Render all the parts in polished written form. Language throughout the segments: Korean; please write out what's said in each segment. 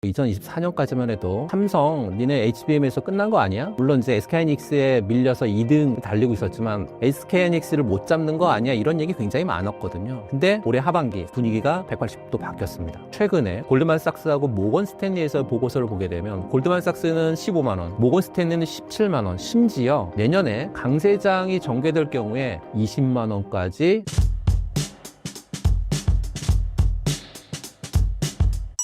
2024년까지만 해도 삼성 니네 HBM에서 끝난 거 아니야? 물론 이제 SK하이닉스에 밀려서 2등 달리고 있었지만 SK하이닉스를 못 잡는 거 아니야? 이런 얘기 굉장히 많았거든요. 근데 올해 하반기 분위기가 180도 바뀌었습니다. 최근에 골드만삭스하고 모건스탠리에서 보고서를 보게 되면 골드만삭스는 15만 원, 모건스탠리는 17만 원, 심지어 내년에 강세장이 전개될 경우에 20만 원까지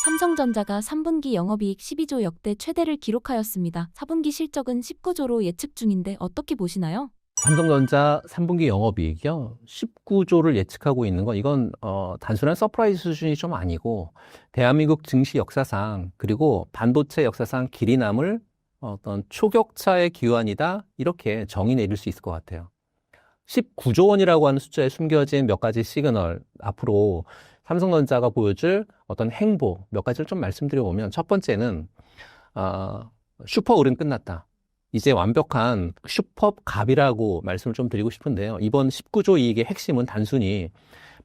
삼성전자가 3분기 영업이익 12조 역대 최대를 기록하였습니다. 4분기 실적은 19조로 예측 중인데 어떻게 보시나요? 삼성전자 3분기 영업이익이요 19조를 예측하고 있는 건 이건 단순한 서프라이즈 수준이 좀 아니고 대한민국 증시 역사상 그리고 반도체 역사상 길이 남을 어떤 초격차의 기환이다 이렇게 정의 내릴 수 있을 것 같아요. 19조 원이라고 하는 숫자에 숨겨진 몇 가지 시그널 앞으로 삼성전자가 보여줄 어떤 행보 몇 가지를 좀 말씀드려보면 첫 번째는 슈퍼 을은 끝났다. 이제 완벽한 슈퍼갑이라고 말씀을 좀 드리고 싶은데요. 이번 19조 이익의 핵심은 단순히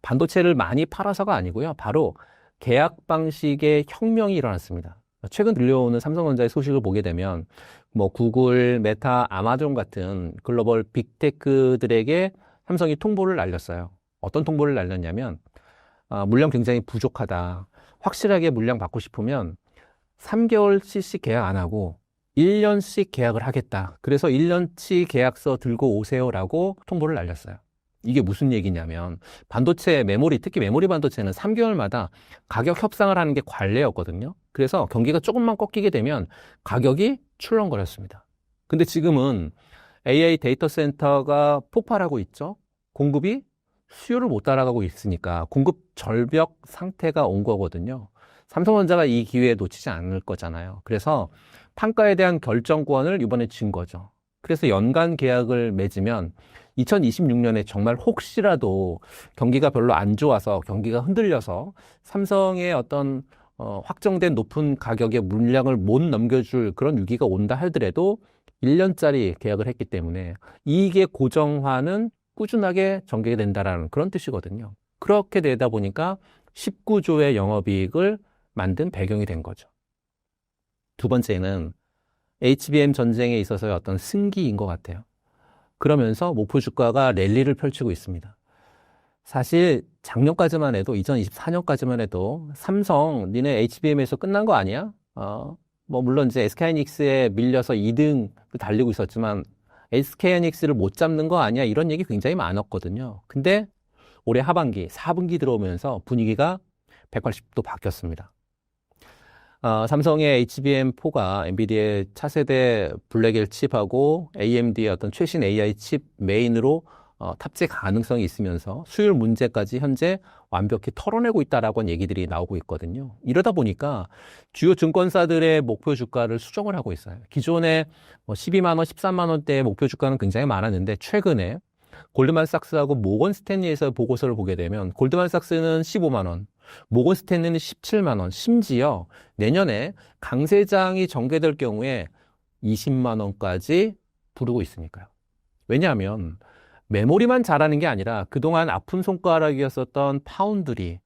반도체를 많이 팔아서가 아니고요. 바로 계약 방식의 혁명이 일어났습니다. 최근 들려오는 삼성전자의 소식을 보게 되면 뭐 구글, 메타, 아마존 같은 글로벌 빅테크들에게 삼성이 통보를 날렸어요. 어떤 통보를 날렸냐면 물량 굉장히 부족하다. 확실하게 물량 받고 싶으면 3개월치씩 계약 안 하고 1년씩 계약을 하겠다. 그래서 1년치 계약서 들고 오세요라고 통보를 날렸어요. 이게 무슨 얘기냐면 반도체 메모리, 특히 메모리 반도체는 3개월마다 가격 협상을 하는 게 관례였거든요. 그래서 경기가 조금만 꺾이게 되면 가격이 출렁거렸습니다. 근데 지금은 AI 데이터 센터가 폭발하고 있죠. 공급이 수요를 못 따라가고 있으니까 공급 절벽 상태가 온 거거든요. 삼성전자가 이 기회에 놓치지 않을 거잖아요. 그래서 판가에 대한 결정권을 이번에 쥔 거죠. 그래서 연간 계약을 맺으면 2026년에 정말 혹시라도 경기가 별로 안 좋아서 경기가 흔들려서 삼성의 어떤 확정된 높은 가격의 물량을 못 넘겨줄 그런 위기가 온다 하더라도 1년짜리 계약을 했기 때문에 이익의 고정화는 꾸준하게 전개된다라는 그런 뜻이거든요. 그렇게 되다 보니까 19조의 영업이익을 만든 배경이 된 거죠. 두 번째는 HBM 전쟁에 있어서의 어떤 승기인 것 같아요. 그러면서 목표 주가가 랠리를 펼치고 있습니다. 사실 작년까지만 해도 2024년까지만 해도 삼성 니네 HBM에서 끝난 거 아니야? 뭐 물론 이제 SK하이닉스에 밀려서 2등 달리고 있었지만 SK하이닉스를 못 잡는 거 아니야? 이런 얘기 굉장히 많았거든요. 근데 올해 하반기 4분기 들어오면서 분위기가 180도 바뀌었습니다. 삼성의 HBM4가 엔비디아의 차세대 블랙엘 칩하고 AMD의 어떤 최신 AI 칩 메인으로 탑재 가능성이 있으면서 수율 문제까지 현재 완벽히 털어내고 있다라고 하는 얘기들이 나오고 있거든요. 이러다 보니까 주요 증권사들의 목표 주가를 수정을 하고 있어요. 기존에 12만 원, 13만 원대의 목표 주가는 굉장히 많았는데 최근에 골드만삭스하고 모건스탠리에서 보고서를 보게 되면 골드만삭스는 15만 원, 모건스탠리는 17만 원, 심지어 내년에 강세장이 전개될 경우에 20만 원까지 부르고 있으니까요. 왜냐하면 메모리만 잘하는 게 아니라 그동안 아픈 손가락이었었던 파운드리,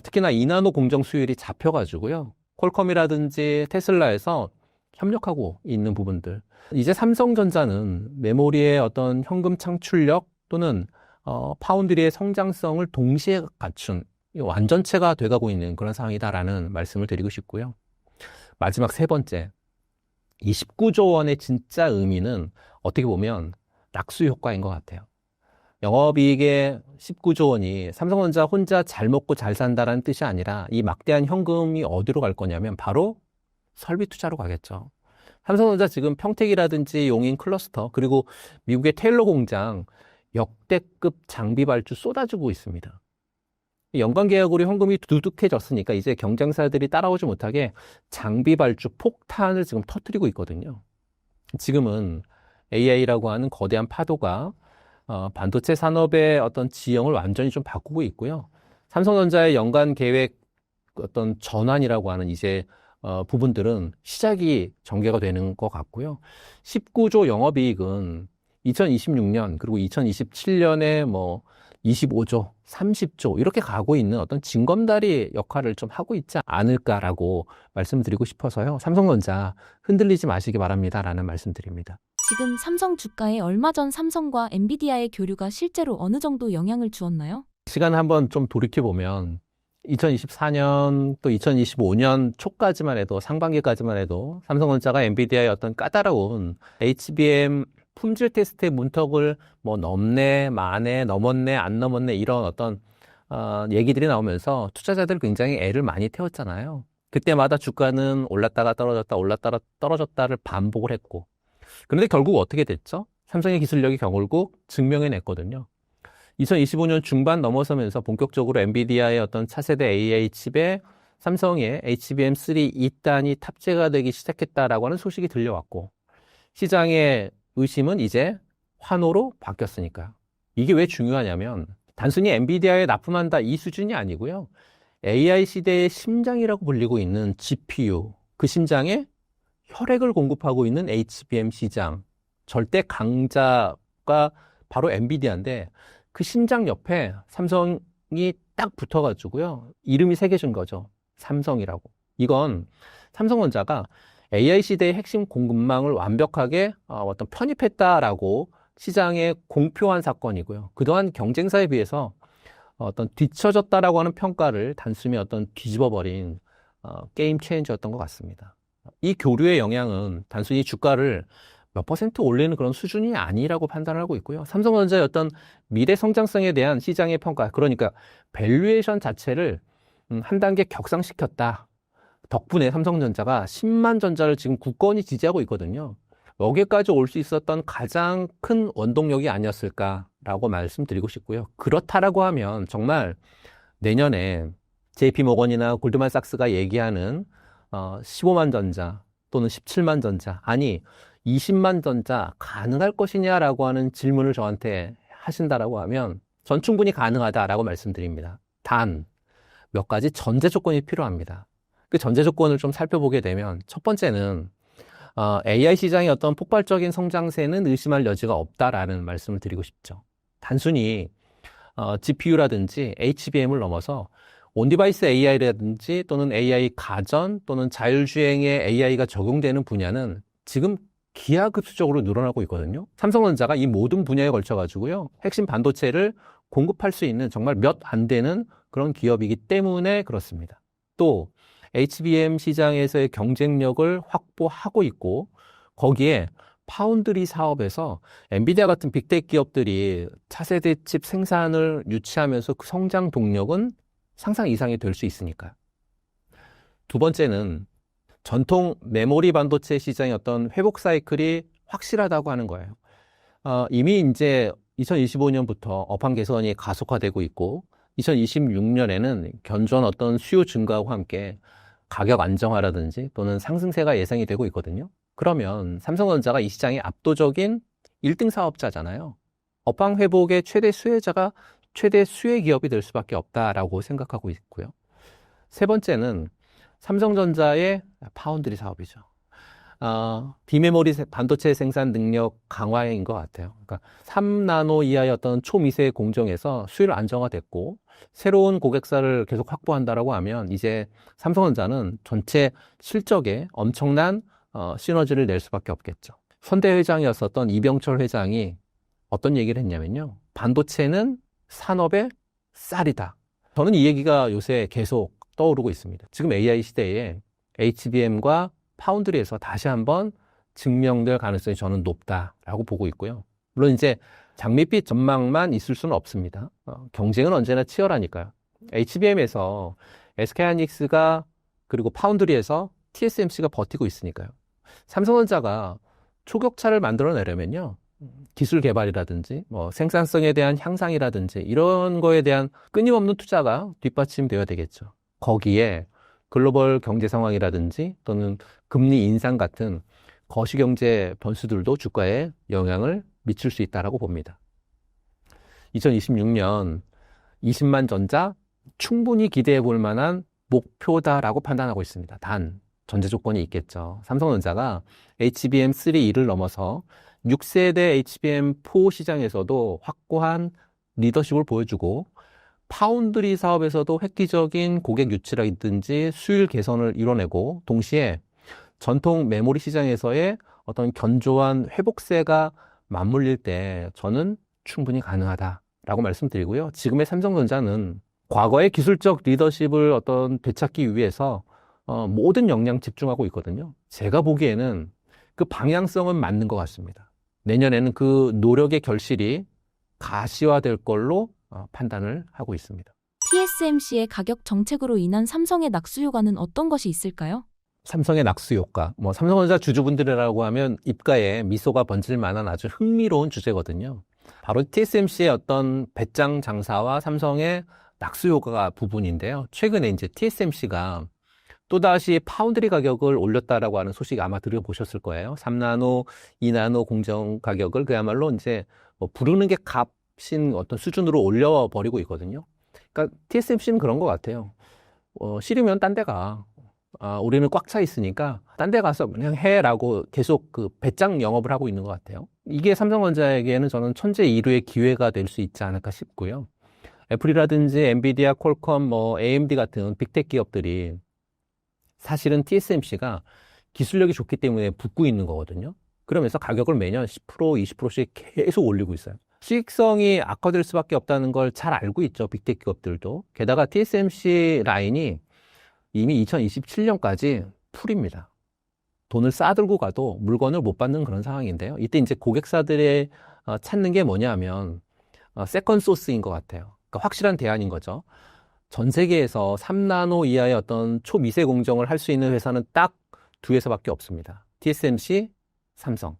특히나 이나노 공정 수율이 잡혀가지고요. 퀄컴이라든지 테슬라에서 협력하고 있는 부분들. 이제 삼성전자는 메모리의 어떤 현금 창출력 또는 파운드리의 성장성을 동시에 갖춘 완전체가 돼가고 있는 그런 상황이다라는 말씀을 드리고 싶고요. 마지막 세 번째, 이 19조 원의 진짜 의미는 어떻게 보면 낙수 효과인 것 같아요. 영업이익의 19조 원이 삼성전자 혼자 잘 먹고 잘 산다라는 뜻이 아니라 이 막대한 현금이 어디로 갈 거냐면 바로 설비 투자로 가겠죠. 삼성전자 지금 평택이라든지 용인 클러스터 그리고 미국의 테일러 공장 역대급 장비 발주 쏟아지고 있습니다. 연간 계약으로 현금이 두둑해졌으니까 이제 경쟁사들이 따라오지 못하게 장비 발주 폭탄을 지금 터뜨리고 있거든요. 지금은 AI라고 하는 거대한 파도가 반도체 산업의 어떤 지형을 완전히 좀 바꾸고 있고요. 삼성전자의 연간 계획 어떤 전환이라고 하는 이제 부분들은 시작이 전개가 되는 것 같고요. 19조 영업이익은 2026년 그리고 2027년에 뭐 25조, 30조 이렇게 가고 있는 어떤 징검다리 역할을 좀 하고 있지 않을까라고 말씀드리고 싶어서요. 삼성전자 흔들리지 마시기 바랍니다라는 말씀드립니다. 지금 삼성 주가에 얼마 전 삼성과 엔비디아의 교류가 실제로 어느 정도 영향을 주었나요? 시간을 한번 좀 돌이켜보면 2024년 또 2025년 초까지만 해도 상반기까지만 해도 삼성전자가 엔비디아의 어떤 까다로운 HBM 품질 테스트의 문턱을 뭐 넘네, 마네, 넘었네, 안 넘었네 이런 어떤 얘기들이 나오면서 투자자들 굉장히 애를 많이 태웠잖아요. 그때마다 주가는 올랐다가 떨어졌다, 올랐다가 떨어졌다를 반복을 했고 그런데 결국 어떻게 됐죠? 삼성의 기술력이 결국 증명해냈거든요. 2025년 중반 넘어서면서 본격적으로 엔비디아의 어떤 차세대 AI 칩에 삼성의 HBM3 2단이 탑재가 되기 시작했다라고 하는 소식이 들려왔고 시장의 의심은 이제 환호로 바뀌었으니까요. 이게 왜 중요하냐면 단순히 엔비디아에 납품한다 이 수준이 아니고요. AI 시대의 심장이라고 불리고 있는 GPU, 그 심장에 혈액을 공급하고 있는 HBM 시장, 절대 강자가 바로 엔비디아인데 그 심장 옆에 삼성이 딱 붙어가지고요. 이름이 새겨진 거죠. 삼성이라고. 이건 삼성전자가 AI 시대의 핵심 공급망을 완벽하게 어떤 편입했다라고 시장에 공표한 사건이고요. 그동안 경쟁사에 비해서 어떤 뒤처졌다라고 하는 평가를 단숨에 어떤 뒤집어버린 게임 체인저였던 것 같습니다. 이 교류의 영향은 단순히 주가를 몇 퍼센트 올리는 그런 수준이 아니라고 판단을 하고 있고요. 삼성전자의 어떤 미래 성장성에 대한 시장의 평가, 그러니까 밸류에이션 자체를 한 단계 격상시켰다. 덕분에 삼성전자가 10만 전자를 지금 굳건히 지지하고 있거든요. 여기까지 올 수 있었던 가장 큰 원동력이 아니었을까라고 말씀드리고 싶고요. 그렇다라고 하면 정말 내년에 JP모건이나 골드만삭스가 얘기하는 15만 전자 또는 17만 전자, 아니 20만 전자 가능할 것이냐라고 하는 질문을 저한테 하신다라고 하면 전 충분히 가능하다라고 말씀드립니다. 단 몇 가지 전제 조건이 필요합니다. 그 전제 조건을 좀 살펴보게 되면 첫 번째는 AI 시장의 어떤 폭발적인 성장세는 의심할 여지가 없다라는 말씀을 드리고 싶죠. 단순히 GPU라든지 HBM을 넘어서 온디바이스 AI라든지 또는 AI 가전 또는 자율주행의 AI가 적용되는 분야는 지금 기하급수적으로 늘어나고 있거든요. 삼성전자가 이 모든 분야에 걸쳐가지고요. 핵심 반도체를 공급할 수 있는 정말 몇 안 되는 그런 기업이기 때문에 그렇습니다. 또 HBM 시장에서의 경쟁력을 확보하고 있고 거기에 파운드리 사업에서 엔비디아 같은 빅테크 기업들이 차세대 칩 생산을 유치하면서 그 성장 동력은 상상 이상이 될 수 있으니까요. 두 번째는 전통 메모리 반도체 시장의 어떤 회복 사이클이 확실하다고 하는 거예요. 이미 이제 2025년부터 업황 개선이 가속화되고 있고 2026년에는 견조한 어떤 수요 증가와 함께 가격 안정화라든지 또는 상승세가 예상이 되고 있거든요. 그러면 삼성전자가 이 시장의 압도적인 1등 사업자잖아요. 업황 회복의 최대 수혜자가 최대 수혜 기업이 될 수밖에 없다라고 생각하고 있고요. 세 번째는 삼성전자의 파운드리 사업이죠. 비메모리 반도체 생산 능력 강화인 것 같아요. 그러니까 3나노 이하의 어떤 초미세 공정에서 수율 안정화됐고 새로운 고객사를 계속 확보한다라고 하면 이제 삼성전자는 전체 실적에 엄청난 시너지를 낼 수밖에 없겠죠. 선대 회장이었었던 이병철 회장이 어떤 얘기를 했냐면요. 반도체는 산업의 쌀이다. 저는 이 얘기가 요새 계속 떠오르고 있습니다. 지금 AI 시대에 HBM과 파운드리에서 다시 한번 증명될 가능성이 저는 높다라고 보고 있고요. 물론 이제 장밋빛 전망만 있을 수는 없습니다. 경쟁은 언제나 치열하니까요. HBM에서 SK하이닉스가 그리고 파운드리에서 TSMC가 버티고 있으니까요. 삼성전자가 초격차를 만들어내려면요. 기술 개발이라든지 뭐 생산성에 대한 향상이라든지 이런 거에 대한 끊임없는 투자가 뒷받침되어야 되겠죠. 거기에 글로벌 경제 상황이라든지 또는 금리 인상 같은 거시경제 변수들도 주가에 영향을 미칠 수 있다고 봅니다. 2026년 20만 전자 충분히 기대해 볼 만한 목표다라고 판단하고 있습니다. 단 전제 조건이 있겠죠. 삼성전자가 HBM3 2를 넘어서 6세대 HBM4 시장에서도 확고한 리더십을 보여주고 파운드리 사업에서도 획기적인 고객 유치라든지 수율 개선을 이뤄내고 동시에 전통 메모리 시장에서의 어떤 견조한 회복세가 맞물릴 때 저는 충분히 가능하다라고 말씀드리고요. 지금의 삼성전자는 과거의 기술적 리더십을 어떤 되찾기 위해서 모든 역량 집중하고 있거든요. 제가 보기에는 그 방향성은 맞는 것 같습니다. 내년에는 그 노력의 결실이 가시화될 걸로 판단을 하고 있습니다. TSMC의 가격 정책으로 인한 삼성의 낙수 효과는 어떤 것이 있을까요? 삼성의 낙수 효과, 삼성전자 주주분들이라고 하면 입가에 미소가 번질 만한 아주 흥미로운 주제거든요. 바로 TSMC의 어떤 배짱 장사와 삼성의 낙수 효과 부분인데요. 최근에 이제 TSMC가 또다시 파운드리 가격을 올렸다라고 하는 소식 아마 들어보셨을 거예요. 3나노, 2나노 공정 가격을 그야말로 이제 부르는 게 값인 어떤 수준으로 올려버리고 있거든요. 그러니까 TSMC는 그런 것 같아요. 싫으면 딴 데 가. 우리는 꽉 차 있으니까 딴 데 가서 그냥 해라고 계속 그 배짱 영업을 하고 있는 것 같아요. 이게 삼성전자에게는 저는 천재일우의 기회가 될 수 있지 않을까 싶고요. 애플이라든지 엔비디아, 퀄컴, AMD 같은 빅테크 기업들이 사실은 TSMC가 기술력이 좋기 때문에 붙고 있는 거거든요. 그러면서 가격을 매년 10%, 20%씩 계속 올리고 있어요. 수익성이 악화될 수밖에 없다는 걸 잘 알고 있죠. 빅테크 기업들도. 게다가 TSMC 라인이 이미 2027년까지 풀입니다. 돈을 싸들고 가도 물건을 못 받는 그런 상황인데요. 이때 이제 고객사들의 찾는 게 뭐냐면 세컨 소스인 것 같아요. 그러니까 확실한 대안인 거죠. 전 세계에서 3나노 이하의 어떤 초미세 공정을 할 수 있는 회사는 딱 두 회사밖에 없습니다. TSMC, 삼성.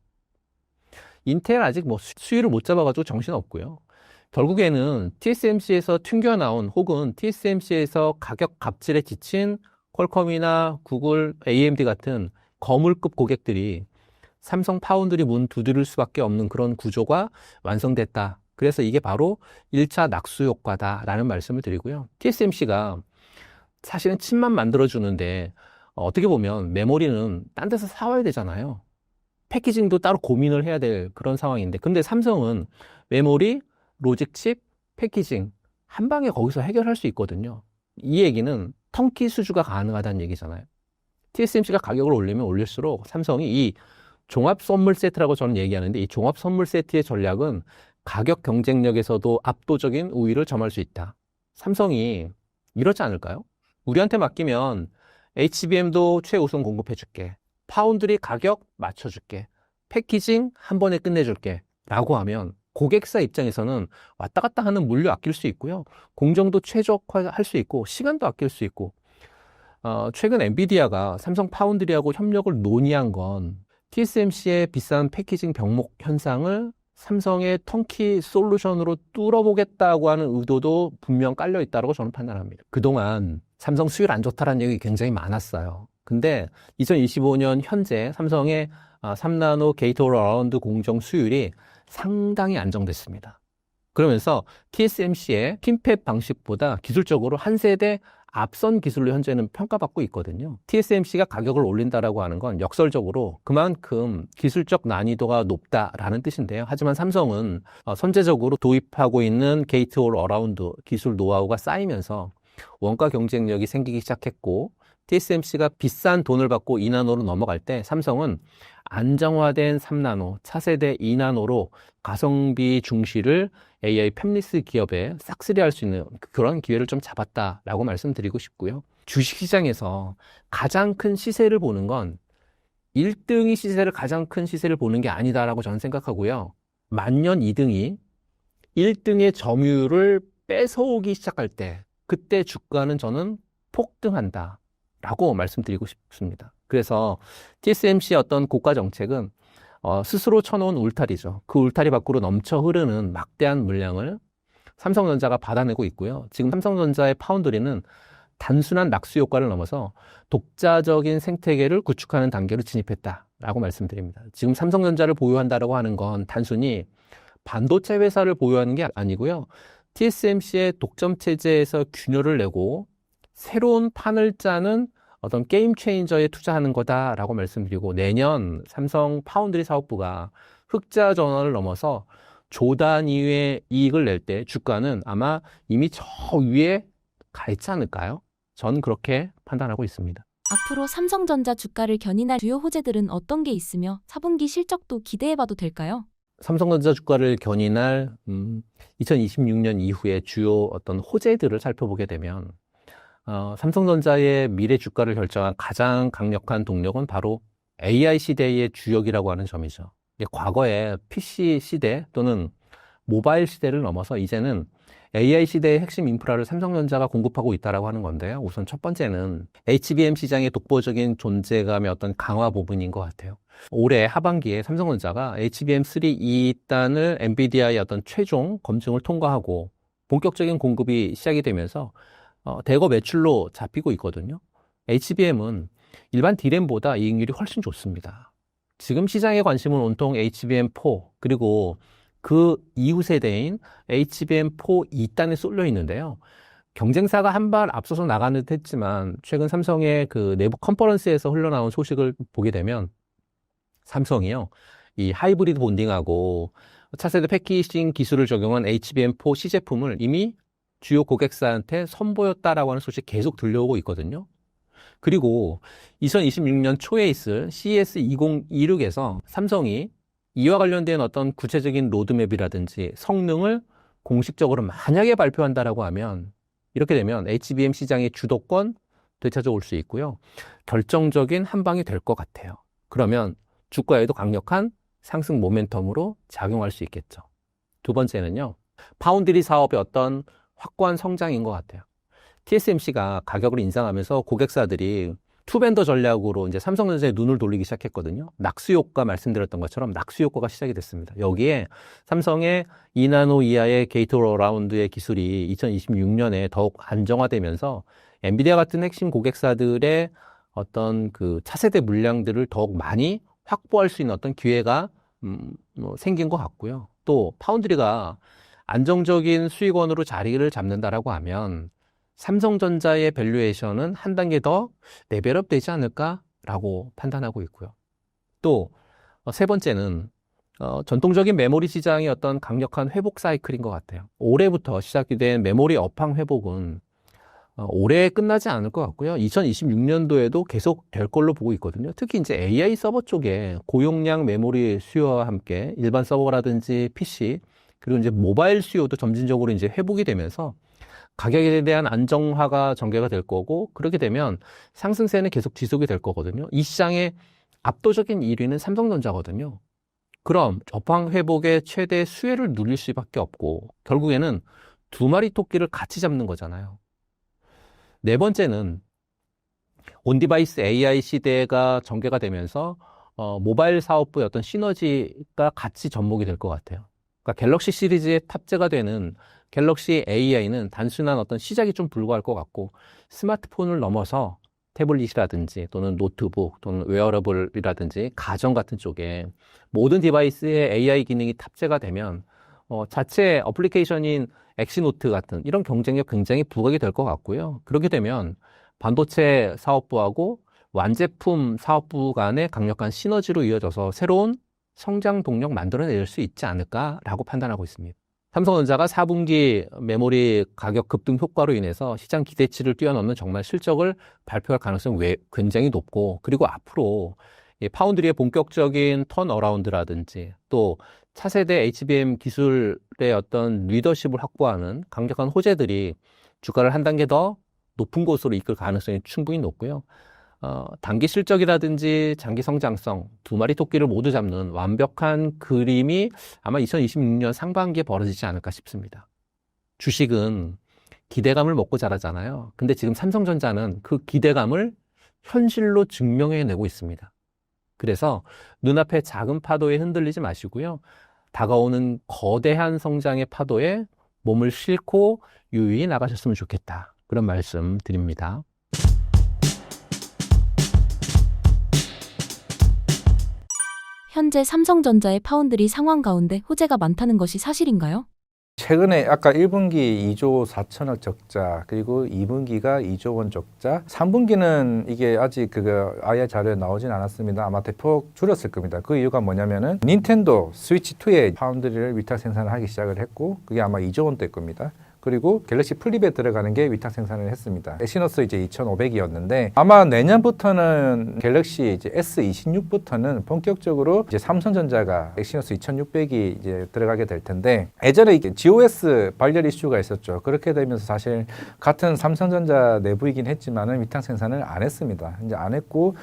인텔 아직 수위를 못 잡아가지고 정신없고요. 결국에는 TSMC에서 튕겨나온 혹은 TSMC에서 가격 갑질에 지친 퀄컴이나 구글, AMD 같은 거물급 고객들이 삼성 파운드리 문 두드릴 수밖에 없는 그런 구조가 완성됐다. 그래서 이게 바로 1차 낙수 효과다라는 말씀을 드리고요. TSMC가 사실은 칩만 만들어주는데 어떻게 보면 메모리는 딴 데서 사와야 되잖아요. 패키징도 따로 고민을 해야 될 그런 상황인데 근데 삼성은 메모리, 로직 칩, 패키징 한 방에 거기서 해결할 수 있거든요. 이 얘기는 턴키 수주가 가능하다는 얘기잖아요. TSMC가 가격을 올리면 올릴수록 삼성이 이 종합 선물 세트라고 저는 얘기하는데 이 종합 선물 세트의 전략은 가격 경쟁력에서도 압도적인 우위를 점할 수 있다. 삼성이 이러지 않을까요? 우리한테 맡기면 HBM도 최우선 공급해줄게. 파운드리 가격 맞춰줄게. 패키징 한 번에 끝내줄게. 라고 하면 고객사 입장에서는 왔다 갔다 하는 물류 아낄 수 있고요. 공정도 최적화할 수 있고 시간도 아낄 수 있고 최근 엔비디아가 삼성 파운드리하고 협력을 논의한 건 TSMC의 비싼 패키징 병목 현상을 삼성의 턴키 솔루션으로 뚫어보겠다고 하는 의도도 분명 깔려 있다고 저는 판단합니다. 그동안 삼성 수율 안 좋다라는 얘기 굉장히 많았어요. 근데 2025년 현재 삼성의 3나노 게이트 올 어라운드 공정 수율이 상당히 안정됐습니다. 그러면서 TSMC의 핀팹 방식보다 기술적으로 한 세대 앞선 기술로 현재는 평가받고 있거든요. TSMC가 가격을 올린다라고 하는 건 역설적으로 그만큼 기술적 난이도가 높다라는 뜻인데요. 하지만 삼성은 선제적으로 도입하고 있는 게이트 올 어라운드 기술 노하우가 쌓이면서 원가 경쟁력이 생기기 시작했고 TSMC가 비싼 돈을 받고 2나노로 넘어갈 때 삼성은 안정화된 3나노, 차세대 2나노로 가성비 중시를 AI 팹리스 기업에 싹쓸이할 수 있는 그런 기회를 좀 잡았다라고 말씀드리고 싶고요. 주식시장에서 가장 큰 시세를 보는 건 1등이 시세를 가장 큰 시세를 보는 게 아니다라고 저는 생각하고요. 만년 2등이 1등의 점유율을 뺏어오기 시작할 때 그때 주가는 저는 폭등한다. 라고 말씀드리고 싶습니다. 그래서 TSMC의 어떤 고가 정책은 스스로 쳐놓은 울타리죠. 그 울타리 밖으로 넘쳐 흐르는 막대한 물량을 삼성전자가 받아내고 있고요. 지금 삼성전자의 파운드리는 단순한 낙수 효과를 넘어서 독자적인 생태계를 구축하는 단계로 진입했다라고 말씀드립니다. 지금 삼성전자를 보유한다라고 하는 건 단순히 반도체 회사를 보유하는 게 아니고요. TSMC의 독점 체제에서 균열을 내고 새로운 판을 짜는 어떤 게임 체인저에 투자하는 거다라고 말씀드리고 내년 삼성 파운드리 사업부가 흑자 전환을 넘어서 조 단위의 이익을 낼 때 주가는 아마 이미 저 위에 가 있지 않을까요? 전 그렇게 판단하고 있습니다. 앞으로 삼성전자 주가를 견인할 주요 호재들은 어떤 게 있으며 4분기 실적도 기대해봐도 될까요? 삼성전자 주가를 견인할 2026년 이후에 주요 어떤 호재들을 살펴보게 되면 삼성전자의 미래 주가를 결정한 가장 강력한 동력은 바로 AI 시대의 주역이라고 하는 점이죠. 과거에 PC 시대 또는 모바일 시대를 넘어서 이제는 AI 시대의 핵심 인프라를 삼성전자가 공급하고 있다고 하는 건데요. 우선 첫 번째는 HBM 시장의 독보적인 존재감의 어떤 강화 부분인 것 같아요. 올해 하반기에 삼성전자가 HBM3 2단을 엔비디아의 어떤 최종 검증을 통과하고 본격적인 공급이 시작이 되면서 대거 매출로 잡히고 있거든요. HBM은 일반 D램보다 이익률이 훨씬 좋습니다. 지금 시장의 관심은 온통 HBM4 그리고 그 이후 세대인 HBM4 2단에 쏠려 있는데요. 경쟁사가 한 발 앞서서 나가는 듯 했지만 최근 삼성의 그 내부 컨퍼런스에서 흘러나온 소식을 보게 되면 삼성이요, 이 하이브리드 본딩하고 차세대 패키징 기술을 적용한 HBM4 시제품을 이미 주요 고객사한테 선보였다라고 하는 소식 계속 들려오고 있거든요. 그리고 2026년 초에 있을 CES 2026에서 삼성이 이와 관련된 어떤 구체적인 로드맵이라든지 성능을 공식적으로 만약에 발표한다라고 하면 이렇게 되면 HBM 시장의 주도권 되찾아올 수 있고요. 결정적인 한 방이 될 것 같아요. 그러면 주가에도 강력한 상승 모멘텀으로 작용할 수 있겠죠. 두 번째는요, 파운드리 사업의 어떤 확고한 성장인 것 같아요. TSMC가 가격을 인상하면서 고객사들이 투벤더 전략으로 이제 삼성전자에 눈을 돌리기 시작했거든요. 낙수 효과 말씀드렸던 것처럼 낙수 효과가 시작이 됐습니다. 여기에 삼성의 2나노 이하의 게이트-어라운드의 기술이 2026년에 더욱 안정화되면서 엔비디아 같은 핵심 고객사들의 어떤 그 차세대 물량들을 더욱 많이 확보할 수 있는 어떤 기회가 생긴 것 같고요. 또 파운드리가 안정적인 수익원으로 자리를 잡는다라고 하면 삼성전자의 밸류에이션은 한 단계 더 레벨업 되지 않을까라고 판단하고 있고요. 또 세 번째는 전통적인 메모리 시장의 어떤 강력한 회복 사이클인 것 같아요. 올해부터 시작이 된 메모리 업황 회복은 올해 끝나지 않을 것 같고요. 2026년도에도 계속 될 걸로 보고 있거든요. 특히 이제 AI 서버 쪽에 고용량 메모리 수요와 함께 일반 서버라든지 PC 그리고 이제 모바일 수요도 점진적으로 이제 회복이 되면서 가격에 대한 안정화가 전개가 될 거고, 그렇게 되면 상승세는 계속 지속이 될 거거든요. 이 시장의 압도적인 1위는 삼성전자거든요. 그럼 업황 회복의 최대 수혜를 누릴 수밖에 없고 결국에는 두 마리 토끼를 같이 잡는 거잖아요. 네 번째는 온디바이스 AI 시대가 전개가 되면서 모바일 사업부의 어떤 시너지가 같이 접목이 될 것 같아요. 그러니까 갤럭시 시리즈에 탑재가 되는 갤럭시 AI는 단순한 어떤 시작이 좀 불과할 것 같고, 스마트폰을 넘어서 태블릿이라든지 또는 노트북 또는 웨어러블이라든지 가전 같은 쪽에 모든 디바이스에 AI 기능이 탑재가 되면 자체 어플리케이션인 엑시노트 같은 이런 경쟁력 굉장히 부각이 될 것 같고요. 그렇게 되면 반도체 사업부하고 완제품 사업부 간의 강력한 시너지로 이어져서 새로운 성장 동력 만들어낼 수 있지 않을까라고 판단하고 있습니다. 삼성전자가 4분기 메모리 가격 급등 효과로 인해서 시장 기대치를 뛰어넘는 정말 실적을 발표할 가능성이 굉장히 높고, 그리고 앞으로 파운드리의 본격적인 턴어라운드라든지 또 차세대 HBM 기술의 어떤 리더십을 확보하는 강력한 호재들이 주가를 한 단계 더 높은 곳으로 이끌 가능성이 충분히 높고요. 단기 실적이라든지 장기 성장성 두 마리 토끼를 모두 잡는 완벽한 그림이 아마 2026년 상반기에 벌어지지 않을까 싶습니다. 주식은 기대감을 먹고 자라잖아요. 근데 지금 삼성전자는 그 기대감을 현실로 증명해내고 있습니다. 그래서 눈앞의 작은 파도에 흔들리지 마시고요. 다가오는 거대한 성장의 파도에 몸을 싣고 유유히 나가셨으면 좋겠다. 그런 말씀 드립니다. 현재 삼성전자의 파운드리 상황 가운데 호재가 많다는 것이 사실인가요? 최근에 아까 1분기 2조 4천억 적자, 그리고 2분기가 2조 원 적자, 3분기는 이게 아직 그거 아예 자료에 나오진 않았습니다. 아마 대폭 줄였을 겁니다. 그 이유가 뭐냐면은 닌텐도 스위치 2의 파운드리를 위탁 생산을 하기 시작을 했고, 그게 아마 2조 원대일 겁니다. 그리고 갤럭시 플립에 들어가는 게 위탁 생산을 했습니다. 엑시노스 이제 2,500이었는데 아마 내년부터는 갤럭시 이제 S26부터는 본격적으로 이제 삼성전자가 엑시노스 2,600이 이제 들어가게 될 텐데, 예전에 이게 GOS 발열 이슈가 있었죠. 그렇게 되면서 사실 같은 삼성전자 내부이긴 했지만은 위탁 생산을 안 했습니다. 이제 안 했고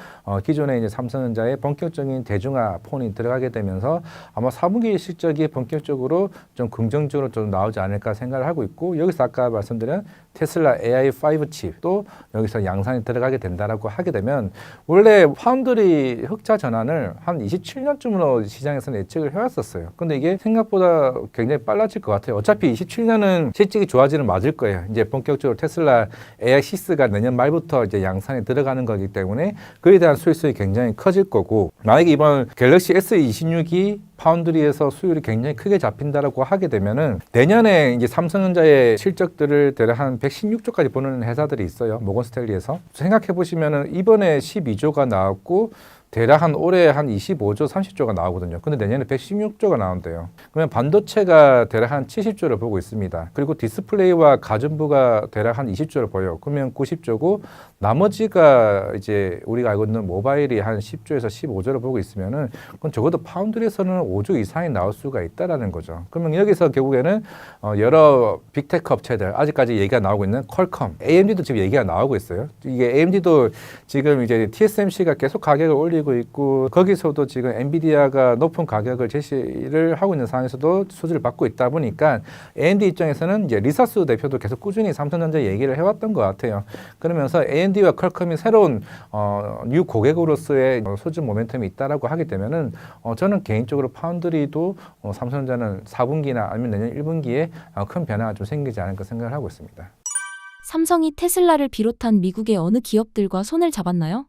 기존에 이제 삼성전자의 본격적인 대중화 폰이 들어가게 되면서 아마 4분기 실적이 본격적으로 좀 긍정적으로 좀 나오지 않을까 생각을 하고 있고, 여기서 아까 말씀드린 테슬라 AI5 칩도 여기서 양산이 들어가게 된다라고 하게 되면, 원래 파운드리 흑자 전환을 한 27년쯤으로 시장에서는 예측을 해왔었어요. 근데 이게 생각보다 굉장히 빨라질 것 같아요. 어차피 27년은 실적이 좋아지는 맞을 거예요. 이제 본격적으로 테슬라 AI6가 내년 말부터 이제 양산에 들어가는 거기 때문에 그에 대한 수익성이 굉장히 커질 거고, 만약에 이번 갤럭시 S26이 파운드리에서 수율이 굉장히 크게 잡힌다라고 하게 되면은 내년에 이제 삼성전자의 실적들을 대략 한 116조까지 보는 회사들이 있어요. 모건스탠리에서. 생각해 보시면은 이번에 12조가 나왔고 대략 한 올해 한 25조, 30조가 나오거든요. 근데 내년에 116조가 나온대요. 그러면 반도체가 대략 한 70조를 보고 있습니다. 그리고 디스플레이와 가전부가 대략 한 20조를 보여요. 그러면 90조고, 나머지가 이제 우리가 알고 있는 모바일이 한 10조에서 15조를 보고 있으면은 그건 적어도 파운드리에서는 5조 이상이 나올 수가 있다라는 거죠. 그러면 여기서 결국에는 여러 빅테크 업체들, 아직까지 얘기가 나오고 있는 퀄컴, AMD도 지금 얘기가 나오고 있어요. 이게 AMD도 지금 이제 TSMC가 계속 가격을 올리고 있고, 거기서도 지금 엔비디아가 높은 가격을 제시를 하고 있는 상황에서도 수주를 받고 있다 보니까 AMD 입장에서는 이제 리사스 대표도 계속 꾸준히 삼성전자 얘기를 해왔던 것 같아요. 그러면서 AMD와 퀄컴이 새로운 뉴 고객으로서의 수주 모멘텀이 있다라고 하게 되면은 저는 개인적으로 파운드리도 삼성전자는 4분기나 아니면 내년 1분기에 큰 변화가 좀 생기지 않을까 생각을 하고 있습니다. 삼성이 테슬라를 비롯한 미국의 어느 기업들과 손을 잡았나요?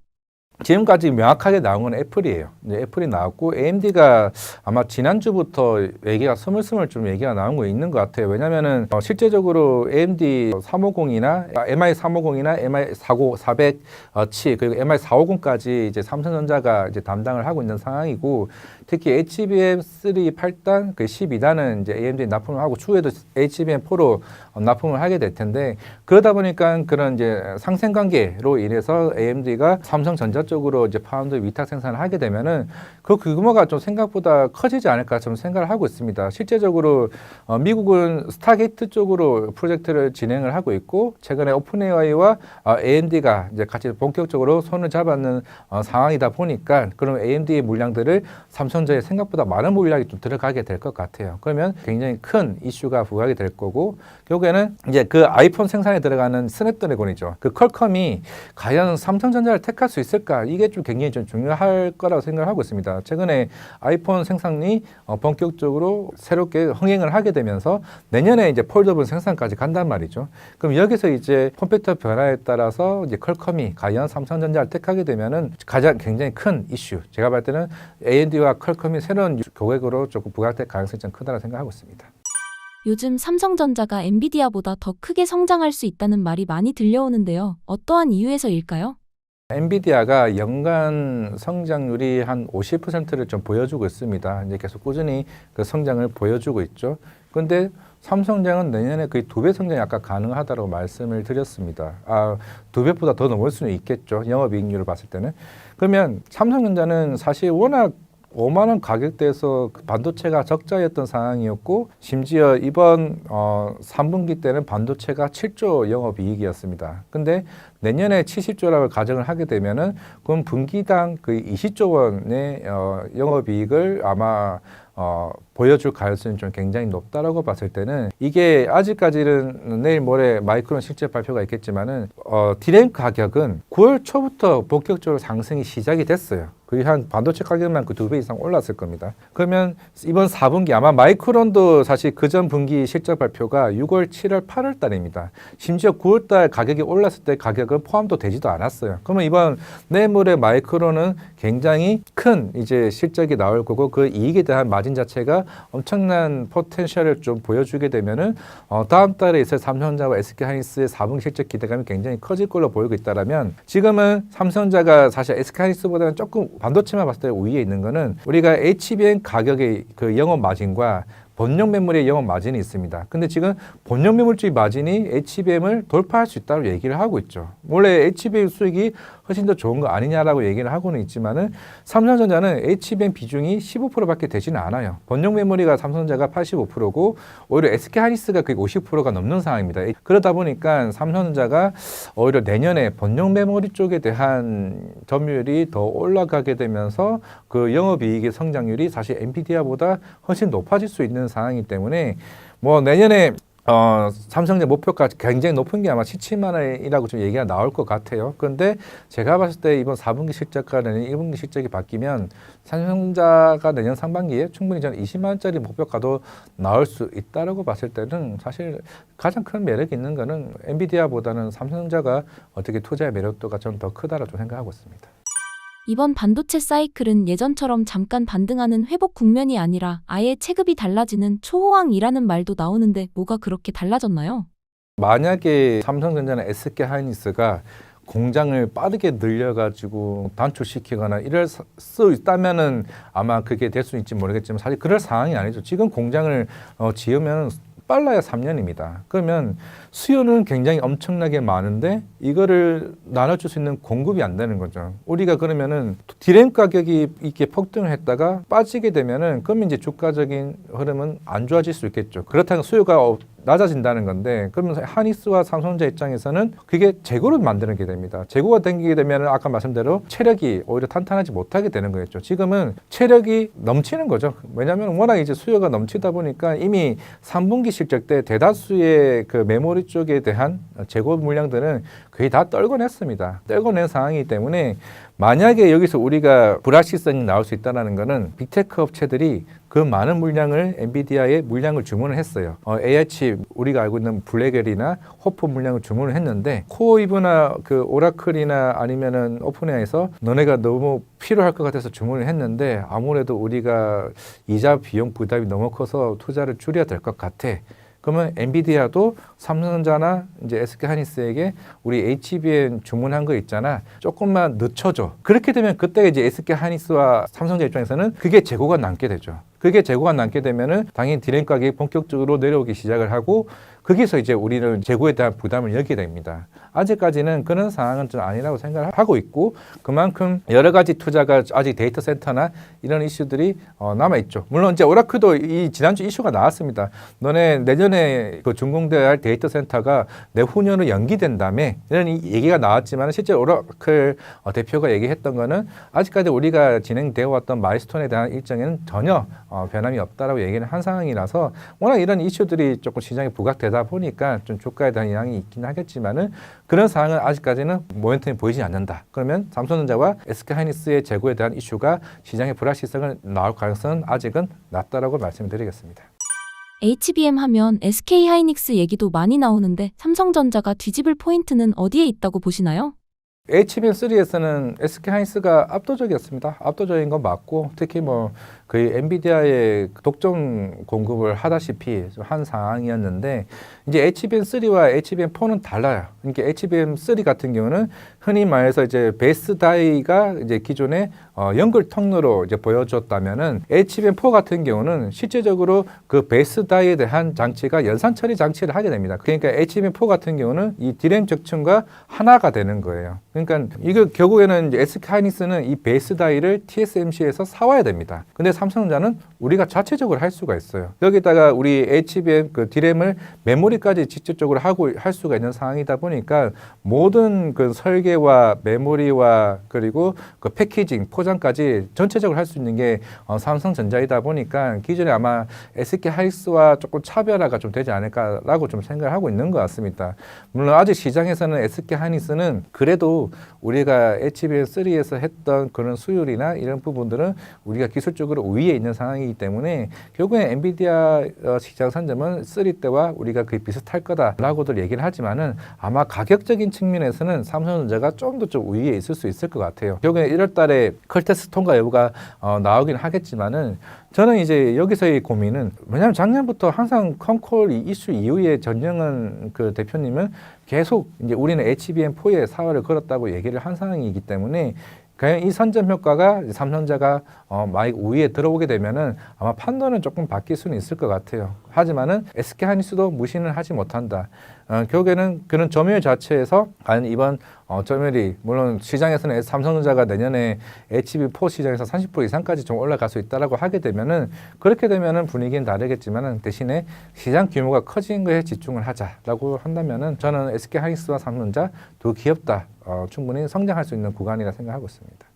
지금까지 명확하게 나온 건 애플이에요. 이제 애플이 나왔고, AMD가 아마 지난주부터 얘기가 스물스물 좀 얘기가 나온 거 있는 것 같아요. 왜냐면은 실제적으로 AMD 350이나 MI350이나 MI400치 그리고 MI450까지 이제 삼성전자가 이제 담당을 하고 있는 상황이고, 특히 HBM3 8단, 그 12단은 이제 AMD 납품을 하고 추후에도 HBM4로 납품을 하게 될 텐데, 그러다 보니까 그런 이제 상생 관계로 인해서 AMD가 삼성전자 쪽으로 이제 파운드 위탁 생산을 하게 되면은 그 규모가 좀 생각보다 커지지 않을까 좀 생각을 하고 있습니다. 실제적으로 미국은 스타게이트 쪽으로 프로젝트를 진행을 하고 있고, 최근에 오픈AI와 AMD가 이제 같이 본격적으로 손을 잡았는 상황이다 보니까 그런 AMD의 물량들을 삼성전자에 생각보다 많은 물량이 좀 들어가게 될 것 같아요. 그러면 굉장히 큰 이슈가 부각이 될 거고, 결국에는 이제 그 아이폰 생산에 들어가는 스냅드래곤이죠. 그 퀄컴이 과연 삼성전자를 택할 수 있을까? 이게 좀 굉장히 좀 중요할 거라고 생각을 하고 있습니다. 최근에 아이폰 생산이 본격적으로 새롭게 흥행을 하게 되면서 내년에 이제 폴더블 생산까지 간단 말이죠. 그럼 여기서 이제 컴퓨터 변화에 따라서 이제 퀄컴이 과연 삼성전자를 택하게 되면은 가장 굉장히 큰 이슈. 제가 봤을 때는 AMD와 퀄컴이 새로운 고객으로 조금 부각될 가능성이 좀 크다고 생각하고 있습니다. 요즘 삼성전자가 엔비디아보다 더 크게 성장할 수 있다는 말이 많이 들려오는데요. 어떠한 이유에서일까요? 엔비디아가 연간 성장률이 한 50%를 좀 보여주고 있습니다. 이제 계속 꾸준히 그 성장을 보여주고 있죠. 그런데 삼성전자는 내년에 거의 2배 성장이 아까 가능하다고 말씀을 드렸습니다. 2배보다 더 넘을 수는 있겠죠. 영업이익률을 봤을 때는. 그러면 삼성전자는 사실 워낙 5만 원 가격대에서 반도체가 적자였던 상황이었고, 심지어 이번 3분기 때는 반도체가 7조 영업이익이었습니다. 근데 내년에 70조라고 가정을 하게 되면은 그럼 분기당 거의 20조 원의 영업이익을 아마 보여줄 가능성이 좀 굉장히 높다라고 봤을 때는, 이게 아직까지는 내일 모레 마이크론 실적 발표가 있겠지만은 디램 가격은 9월 초부터 본격적으로 상승이 시작이 됐어요. 거의 한 반도체 가격만 그 2배 이상 올랐을 겁니다. 그러면 이번 4분기 아마 마이크론도 사실 그전 분기 실적 발표가 6월, 7월, 8월 달입니다. 심지어 9월 달 가격이 올랐을 때 가격은 포함도 되지도 않았어요. 그러면 이번 내물의 마이크론은 굉장히 큰 이제 실적이 나올 거고 그 이익에 대한 마진 자체가 엄청난 포텐셜을 좀 보여주게 되면은 다음 달에 있을 삼성전자와 SK하이닉스의 4분기 실적 기대감이 굉장히 커질 걸로 보이고 있다라면 지금은 삼성전자가 사실 SK하이닉스보다는 조금 반도체만 봤을 때 우위에 있는 거는 우리가 HBM 가격의 그 영업 마진과 본용 메모리의 영업 마진이 있습니다. 근데 지금 본용 메모리 마진이 HBM을 돌파할 수 있다고 얘기를 하고 있죠. 원래 HBM 수익이 훨씬 더 좋은 거 아니냐라고 얘기를 하고는 있지만은 삼성전자는 HBM 비중이 15%밖에 되지는 않아요. 본용 메모리가 삼성전자가 85%고 오히려 SK하이닉스가 거의 50%가 넘는 상황입니다. 그러다 보니까 삼성전자가 오히려 내년에 본용 메모리 쪽에 대한 점유율이 더 올라가게 되면서 그 영업이익의 성장률이 사실 엔비디아보다 훨씬 높아질 수 있는 상황이기 때문에 뭐 내년에 삼성전자 목표가 굉장히 높은 게 아마 17만 원이라고 좀 얘기가 나올 것 같아요. 그런데 제가 봤을 때 이번 4분기 실적과 내년 1분기 실적이 바뀌면 삼성전자가 내년 상반기에 충분히 저는 20만 원짜리 목표가도 나올 수 있다라고 봤을 때는 사실 가장 큰 매력이 있는 거는 엔비디아보다는 삼성전자가 어떻게 투자의 매력도가 좀 더 크다라고 생각하고 있습니다. 이번 반도체 사이클은 예전처럼 잠깐 반등하는 회복 국면이 아니라 아예 체급이 달라지는 초호황이라는 말도 나오는데 뭐가 그렇게 달라졌나요? 만약에 삼성전자나 SK하이닉스가 공장을 빠르게 늘려가지고 단축시키거나 이럴 수 있다면은 아마 그게 될 수 있지 모르겠지만 사실 그럴 상황이 아니죠. 지금 공장을 지으면 빨라야 3년입니다. 그러면 수요는 굉장히 엄청나게 많은데 이거를 나눠줄 수 있는 공급이 안 되는 거죠. 우리가 그러면은 디램 가격이 이렇게 폭등을 했다가 빠지게 되면은 그러면 이제 주가적인 흐름은 안 좋아질 수 있겠죠. 그렇다면 수요가 낮아진다는 건데 그러면 하이닉스와 삼성전자 입장에서는 그게 재고를 만드는 게 됩니다. 재고가 생기게 되면 아까 말씀대로 체력이 오히려 탄탄하지 못하게 되는 거겠죠. 지금은 체력이 넘치는 거죠. 왜냐하면 워낙 이제 수요가 넘치다 보니까 이미 3분기 실적 때 대다수의 그 메모리 쪽에 대한 재고 물량들은 거의 다 떨궈냈습니다. 떨궈낸 상황이기 때문에 만약에 여기서 우리가 불확실성이 나올 수 있다는 거는 빅테크 업체들이 그 많은 물량을 엔비디아에 물량을 주문을 했어요. AI 칩 우리가 알고 있는 블랙엘이나 호프 물량을 주문을 했는데 코어이브나 그 오라클이나 아니면은 오픈AI에서 너네가 너무 필요할 것 같아서 주문을 했는데 아무래도 우리가 이자 비용 부담이 너무 커서 투자를 줄여야 될 것 같아. 그러면 엔비디아도 삼성전자나 이제 SK하이닉스에게 우리 HBM 주문한 거 있잖아. 조금만 늦춰줘. 그렇게 되면 그때 이제 SK하이닉스와 삼성전자 입장에서는 그게 재고가 남게 되죠. 그게 재고가 남게 되면은 당연히 디램 가격이 본격적으로 내려오기 시작을 하고 거기서 이제 우리는 재고에 대한 부담을 여기게 됩니다. 아직까지는 그런 상황은 좀 아니라고 생각을 하고 있고 그만큼 여러 가지 투자가 아직 데이터 센터나 이런 이슈들이 남아있죠. 물론 이제 오라클도 이 지난주 이슈가 나왔습니다. 너네 내년에 그 준공돼야 할 데이터 센터가 내후년으로 연기된다며 이런 얘기가 나왔지만 실제 오라클 대표가 얘기했던 거는 아직까지 우리가 진행되어 왔던 마일스톤에 대한 일정에는 전혀 변함이 없다라고 얘기를 한 상황이라서 워낙 이런 이슈들이 조금 시장에 부각되다 보니까 좀 주가에 대한 영향이 있긴 하겠지만은 그런 상황은 아직까지는 모멘텀이 보이지 않는다. 그러면 삼성전자와 SK하이닉스의 재고에 대한 이슈가 시장의 불확실성을 나올 가능성은 아직은 낮다라고 말씀드리겠습니다. HBM 하면 SK하이닉스 얘기도 많이 나오는데 삼성전자가 뒤집을 포인트는 어디에 있다고 보시나요? HBM3에서는 SK하이닉스가 압도적이었습니다. 압도적인 건 맞고 특히 뭐 거의 엔비디아의 독점 공급을 하다시피 한 상황이었는데 이제 HBM3와 HBM4는 달라요. 그러니까 HBM3 같은 경우는 흔히 말해서 이제 베이스 다이가 이제 기존에 연결 통로로 이제 보여줬다면은 HBM4 같은 경우는 실제적으로 그 베이스 다이에 대한 장치가 연산 처리 장치를 하게 됩니다. 그러니까 HBM4 같은 경우는 이 디램 적층과 하나가 되는 거예요. 그러니까 이거 결국에는 이제 SK하이닉스는 이 베이스 다이를 TSMC에서 사와야 됩니다. 근데 삼성전자는 우리가 자체적으로 할 수가 있어요. 여기다가 우리 HBM 그 디램을 메모리까지 직접적으로 하고 할 수가 있는 상황이다 보니까 모든 그 설계와 메모리와 그리고 그 패키징 포장까지 전체적으로 할 수 있는 게 삼성전자이다 보니까 기존에 아마 SK하이닉스와 조금 차별화가 좀 되지 않을까라고 좀 생각을 하고 있는 것 같습니다. 물론 아직 시장에서는 SK하이닉스는 그래도 하더라도 우리가 HBM3에서 했던 그런 수율이나 이런 부분들은 우리가 기술적으로 우위에 있는 상황이기 때문에 결국에 엔비디아 시장 선점은 3 때와 우리가 거의 비슷할 거다라고들 얘기를 하지만은 아마 가격적인 측면에서는 삼성전자가 좀 더 좀 우위에 있을 수 있을 것 같아요. 결국에 1월 달에 컬테스트 통과 여부가 나오긴 하겠지만은 저는 이제 여기서의 고민은 왜냐하면 작년부터 항상 컴콜 이슈 이후에 전영은 그 대표님은 계속 이제 우리는 HBM4에 사활을 걸었다고 얘기를 한 상황이기 때문에 과연 이 선점 효과가 삼성전자가 많이 우위에 들어오게 되면은 아마 판단은 조금 바뀔 수는 있을 것 같아요. 하지만은 SK 하이닉스도 무시는 하지 못한다. 결국에는 그런 점유율 자체에서 과연 이번 점유율이 물론 시장에서는 삼성전자가 내년에 HB4 시장에서 30% 이상까지 좀 올라갈 수 있다라고 하게 되면은 그렇게 되면은 분위기는 다르겠지만은 대신에 시장 규모가 커진 거에 집중을 하자라고 한다면은 저는 SK 하이닉스와 삼성전자 두 기업 다 충분히 성장할 수 있는 구간이라 생각하고 있습니다.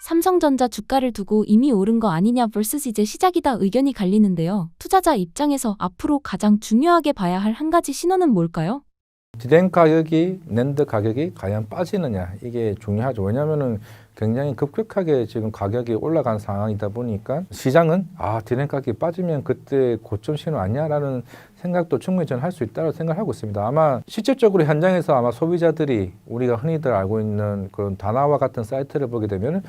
삼성전자 주가를 두고 이미 오른 거 아니냐 vs 이제 시작이다 의견이 갈리는데요. 투자자 입장에서 앞으로 가장 중요하게 봐야 할 한 가지 신호는 뭘까요? 디램 가격이 낸드 가격이 과연 빠지느냐 이게 중요하죠. 왜냐하면은 굉장히 급격하게 지금 가격이 올라간 상황이다 보니까 시장은 디램 가격이 빠지면 그때 고점 신호 아니야라는 생각도 충분히 저는 할 수 있다고 생각하고 있습니다. 아마 실질적으로 현장에서 아마 소비자들이 우리가 흔히들 알고 있는 그런 다나와 같은 사이트를 보게 되면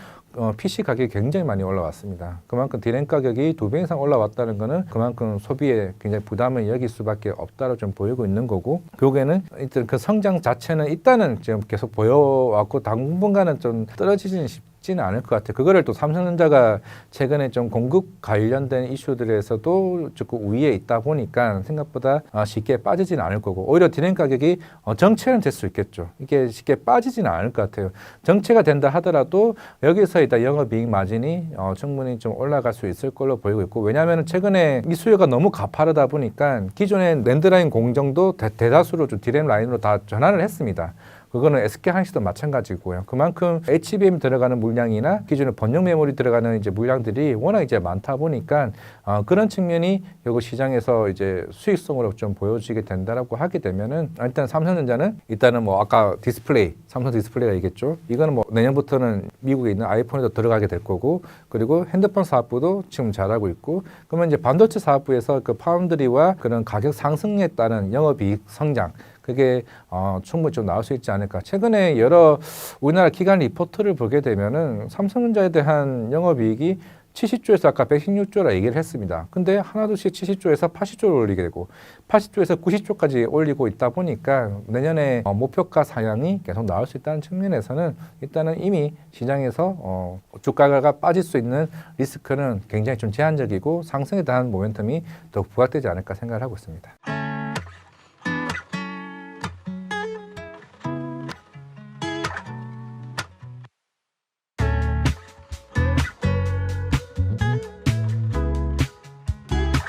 PC 가격이 굉장히 많이 올라왔습니다. 그만큼 디램 가격이 2배 이상 올라왔다는 것은 그만큼 소비에 굉장히 부담을 여길 수밖에 없다고 좀 보이고 있는 거고 결국에는 일단 그 성장 자체는 일단은 지금 계속 보여왔고 당분간은 좀 떨어지지는 쉽지는 않을 것 같아요. 그거를 또 삼성전자가 최근에 좀 공급 관련된 이슈들에서도 조금 우위에 있다 보니까 생각보다 쉽게 빠지지는 않을 거고 오히려 디램 가격이 정체는 될 수 있겠죠. 이게 쉽게 빠지지는 않을 것 같아요. 정체가 된다 하더라도 여기서 일단 영업이익 마진이 충분히 좀 올라갈 수 있을 걸로 보이고 있고 왜냐하면 최근에 이 수요가 너무 가파르다 보니까 기존의 랜드라인 공정도 대다수로 좀 디램 라인으로 다 전환을 했습니다. 그거는 SK 하이닉스도 마찬가지고요. 그만큼 HBM 들어가는 물량이나 기존의 번역 메모리 들어가는 이제 물량들이 워낙 이제 많다 보니까 그런 측면이 결국 시장에서 이제 수익성으로 좀 보여지게 된다라고 하게 되면은 일단 삼성전자는 일단은 뭐 아까 디스플레이, 삼성 디스플레이가 있겠죠. 이거는 뭐 내년부터는 미국에 있는 아이폰에도 들어가게 될 거고 그리고 핸드폰 사업부도 지금 잘하고 있고 그러면 이제 반도체 사업부에서 그 파운드리와 그런 가격 상승에 따른 영업이익 성장 그게 충분히 좀 나올 수 있지 않을까. 최근에 여러 우리나라 기관 리포트를 보게 되면은 삼성전자에 대한 영업이익이 70조에서 아까 116조라 얘기를 했습니다. 근데 하나둘씩 70조에서 80조를 올리게 되고 80조에서 90조까지 올리고 있다 보니까 내년에 목표가 상향이 계속 나올 수 있다는 측면에서는 일단은 이미 시장에서 주가가 빠질 수 있는 리스크는 굉장히 좀 제한적이고 상승에 대한 모멘텀이 더 부각되지 않을까 생각을 하고 있습니다.